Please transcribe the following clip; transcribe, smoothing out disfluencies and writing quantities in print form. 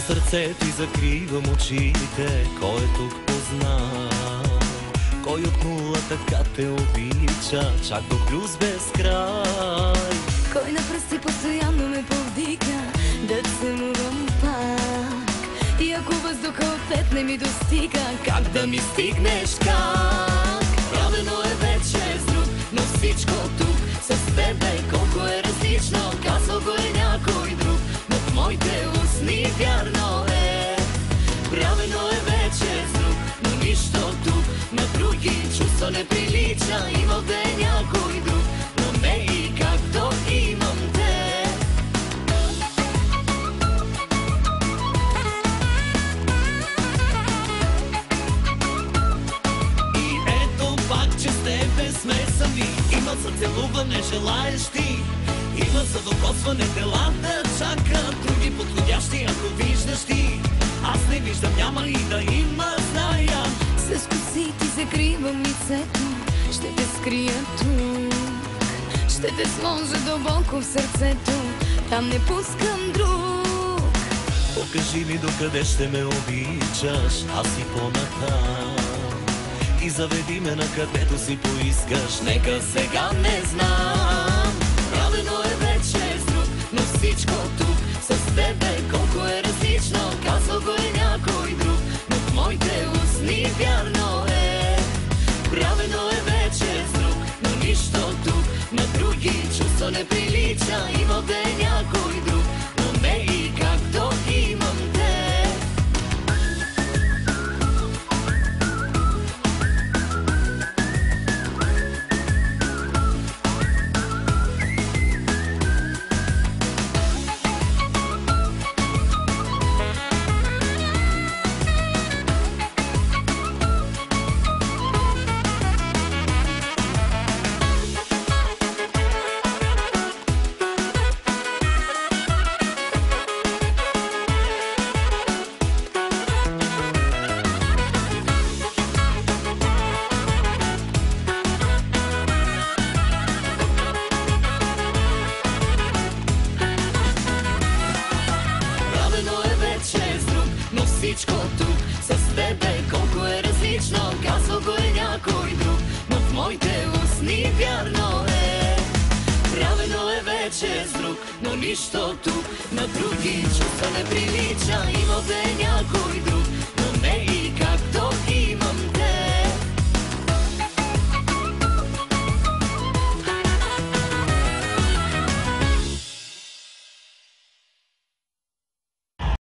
сърцето и закривам очите. Кой е тук познат? Кой от нула така те обича, чак до плюс без край? Кой на пръсти постоянно ме повдига да целувам пак? И ако въздуха от теб не ми достига, как да ми стигнеш, как? Правено е вече с друг, но всичко тук с тебе колко е различно. Казал го е някой друг, но в моите устни вярно е. Правено е вече с друг, но нищо тук на други чувства не прилича. Имал да е някой друг, но не и както имам те. И ето пак, че с тебе сме сами. Има за целуване желаещи, има за докосване делата чакат други подходящи, ако виждаш ти. Аз не виждам, няма ли да има, зная. С косите закривам лицето, ще те скрия тук. Ще те сложа дълбоко в сърцето, там не пускам друг. Покажи ми докъде ще ме обичаш, аз и по-натам. И заведи ме на където си поискаш, нека сега не знам. Правено е вече с друг, но всичко тук с тебе колко е различно. Казал го е някой друг, но в моите устни вярно е. Правено е вече с друг, но нищо тук на други чувства не прилича. Имал да е някой друг, но не и както имам те. Всичко тук с тебе колко е различно. Казал го е някой друг, но в моите устни вярно е. Правено е вече с друг, но нищо тук на други чувства не прилича. Имал да е някой друг,